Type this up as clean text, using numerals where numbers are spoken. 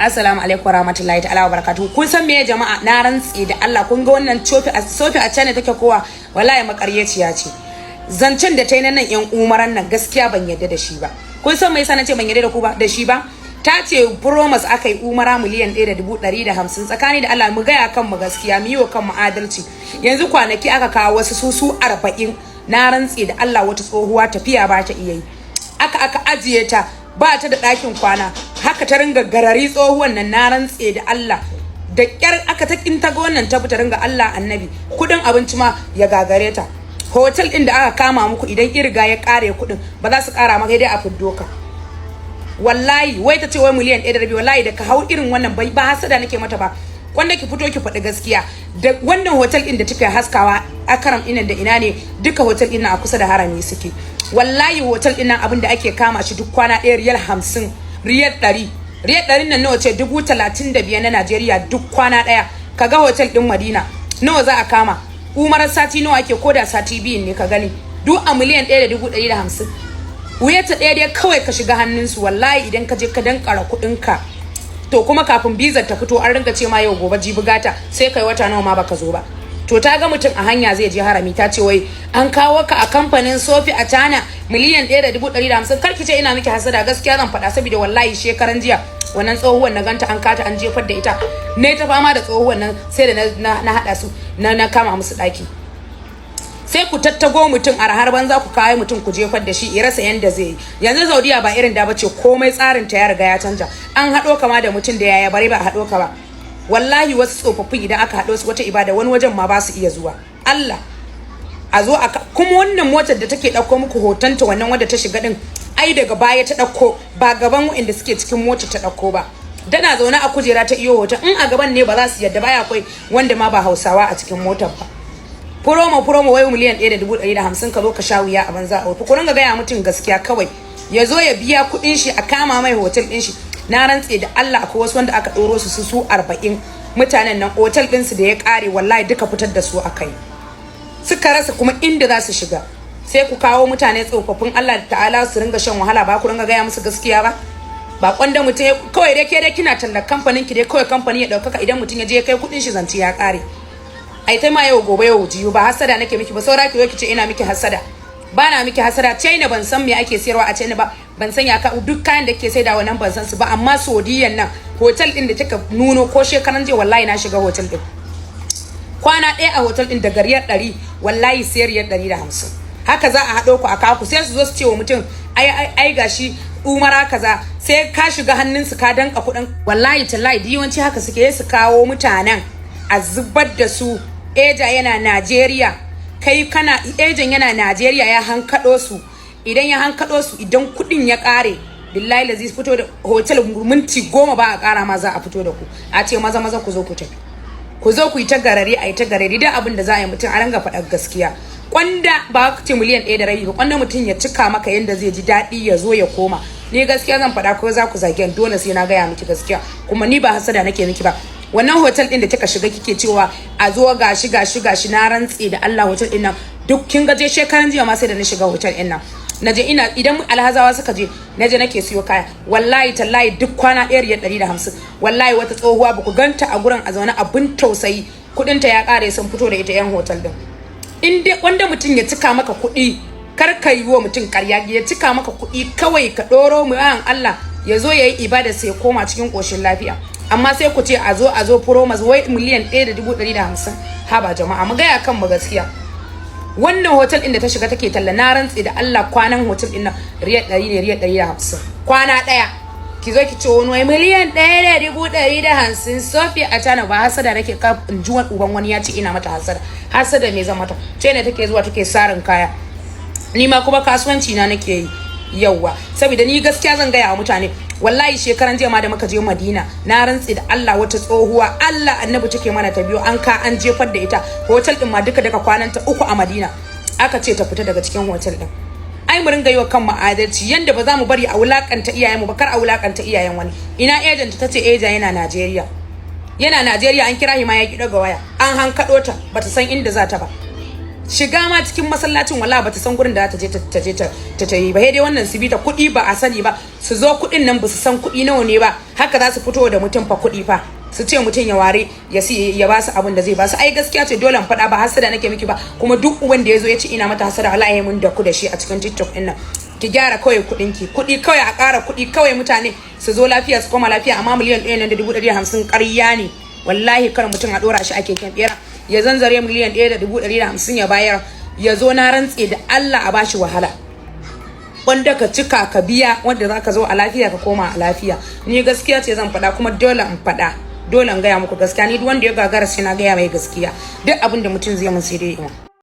Assalamu alaikum warahmatullahi ta'ala wabarakatuh. Kun san me jama'a, na rantsi da Allah, kun ga wannan sofi a can take kowa wallahi makaryaciya ce. Zancen da ta yi nan yan umaran nan gaskiya ban yadda da shi ba. Kun san me yasa nace ban yadda da ku ba da shi ba? Ta ce promise akai umara miliyan 1.150 tsakani da Allah mu gaya kan mu gaskiya mu yi wa kan mu adalci. Yanzu kwanaki aka kawo wasu su 40 na rantsi da Allah wata tsohuwa tafiya ba ta iya yi. Aka ajiye ta ba ta da ɗakin kwana, haka ta ringa garari tsohuwan nan na rantse da Allah da kyar aka ta kinta ga wannan ta fita ringa Allah annabi kudin abinci ma ya gagare ta. Hotel din da aka kama muku idan irga ya kare kudin ba za su kara maka dai a fiddo ka. Wallahi wai ta ce wai miliyan 1.5 wallahi da ka hau irin wannan ba hasada nake mata ba. Wanda ki fito ki faɗi gaskiya da wannan hotel din da take haskawa akaram inan da ina ne duka hotel din a kusa da harami suke. Wallahi hotel din nan abin da ake kama shi duk kwana ɗaya riyal 50 riyal 100 riyal 100 nan nawa ce 35,000 na Najeriya duk kwana ɗaya. Kaga hotel din Madina nawa za a kama, umarar sati nawa ake koda sati biyun ne ka gani duk a miliyan 1.150. wuyata ɗaya dai kawai ka shiga hannunsu. Wallahi idan ka je ka dankara kuɗinka to kuma kafin bizar ta fito an ringa ce ma yau gobe jibi gata sai kai wata nawa ma baka zo ba. To ta ga mutum a hanya zai je harami ta ce wai an kawo ka a kamfanin Sofi a Tana miliyan 1.150. Karki ce ina miki hasada, gaskiya zan faɗa saboda wallahi shekaran jiya wannan tsohuwan na ganta an kata an jefar da ita ne ta fama da tsohuwan nan sai da na hada su na kama musu daki. Sai ku tattago mutum a rahar banza ku kawo mutum ku jefar da shi ya rasa yanda zai yi. Yanzu Saudiyya ba irin da bace, komai tsarin ta ya riga ya canja. An hado kama da mutum da yaya bare ba a hado ka ba. Wallahi wasu tsofaffin idan aka hado su wata ibada wani wajen ma ba su iya zuwa. Allah a zo kuma wannan motar da take dauko muku hotonta wannan wanda ta shiga din ai daga baya ta dauko ba gaban waɗanda suke cikin motar ta dauko ba. Dana zaune a kujera ta iyo hoton in a gaban ne ba za su yadda baya akwai wanda ma ba Hausawa a cikin motar ba. Promo wai miliyan 1.150 ka zo ka sha wuya a banza a wuta. Ku ringa gaya mutum gaskiya kawai ya zo ya biya kuɗin shi a kama mai hotel din shi. Na rantse da Allah akwai wasu wanda aka ɗoro su 40 mutanen nan hotel din su da ya kare wallahi duka fitar da su akai. Suka rasa kuma inda za su shiga. Sai ku kawo mutane tsofaffin Allah ta'ala su ringa shan wahala ba ku ringa gaya musu gaskiya ba. Ba kwanda mutum kawai dai ke dai kina tallar kamfanin ki dai kawai kamfani ya daukaka idan mutum ya je ya kai kuɗin shi zanci ya kare. Ai ta ma yau gobe yau jiyo ba hasada nake miki ba, saura ki ki ce ina miki hasada. Ba na miki hasada. China ban san me ake sayarwa a China ba, ban san ya ka duk kayan da ke saida wannan ban san su ba, amma Saudiyyan nan hotel din da kika nuno ko shekaran je wallahi na shiga hotel din. Kwana ɗaya a hotel din da gariyar 100 wallahi sayar 150. Haka za a hado ku a kawo ku sai su zo su ce wa mutum ai gashi umara kaza sai ka shiga hannun su ka danka kuɗin. Wallahi tallahi yawanci haka suke su kawo mutanen a zubar da su. Eja yana Najeriya, kai kana ejan yana Najeriya ya hankado su. Idan ya hankado su idan kudin ya kare billahi lazi fito da hotel minti 10 ba a kara ma za a fito da ku a ce maza ku zo ku tafi, ku zo ku yi ta garari a yi ta garari da abin da za a yi mutum a ranga faɗar gaskiya. Kwanda ba ku ce miliyan 1.5 ba, kwanda mutum ya cika maka yanda zai ji daɗi ya zo ya koma. Ni gaskiya zan faɗa ko za ku zage dole sai na gaya miki gaskiya, kuma ni ba hasada nake miki ba. Wannan hotel din da kika shiga kike cewa a zo gashi na rantse da Allah hotel din nan duk kin gaje shekaran jiya ma sai da na shiga hotel din nan. Naje ina idan alhazawa suka je naje nake siyo kaya wallahi tallahi duk kwana 150 wallahi wata tsohuwa ba ku ganta a gurin a zaune abin tausayi kudin ta ya kare sun fito da ita yan hotel din. In dai wanda mutum ya cika maka kudi kar ka yi wa mutum ƙarya, ya cika maka kudi kawai ka doro mu ayan Allah ya zo yayi ibada sai ya koma cikin koshin lafiya. Amma sai ku ce a zo promise wai miliyan 1.150. Haba jama'a mu gaya kan mu gaskiya. Wannan hotel din da ta shiga take talla na rantsi da Allah kwanan hotel din nan riyal 100 ne riyal 150 kwana daya. Ki zo ki ce wani miliyan 1.150 Sofi a Tana ba hasada nake ka in ji uban wani ya ce ina mata hasada me zan mata ce ne take zuwa take sarin kaya, ni ma kuma kasuwanci na nake yi yauwa saboda ni gaskiya zan gaya wa mutane. Wallahi shekaran jiya ma da muka je Madina na rantsi da Allah wata tsohuwa Allah annabi take mana ta biyo an jefar da ita hotel din ma duka daga kwananta 3 a Madina aka ce ta fita daga cikin hotel din. Ai mu ringa yi wa kan adalci yanda ba za mu bari a wulakanta iyayen mu ba, kar a wulakanta iyayen wani. Ina agent tace eja yana Najeriya an kira shi ma ya ki daga waya an hankado ta bata san inda za ta ba. shiga ma cikin masallacin wallahi bata san gurin da ta je ta yi ba. Dai wannan su bi ta kuɗi ba a sani ba, su zo kuɗin nan ba su san kuɗi nawa ne ba, haka za su fito da mutum fa kuɗi fa, su ce mutum ya ware ya ba su abin da zai ba su. Ai gaskiya ce dole in faɗa, ba hasada nake miki ba, kuma duk wanda ya zo ya ce ina mata hasada wallahi mun da ku da shi a cikin TikTok ɗin nan. Ki gyara kawai kuɗinki, kuɗi kawai a ƙara kuɗi kawai, mutane su zo lafiya su koma lafiya. Amma miliyan 1,150 ƙarya ne wallahi, kar mutum a ɗora shi a keken ɓera ya zanzare miliyan 1,150 ya bayar, ya zo na rantse da Allah a bashi wahala. Wanda ka cika ka biya, wanda za ka zo a lafiya ka koma a lafiya. Ni gaskiya ce zan faɗa, kuma dole in faɗa, dole in gaya muku gaskiya. Ni duk wanda ya gagara sai na gaya mai gaskiya. Duk abin da mutum zai mun sai dai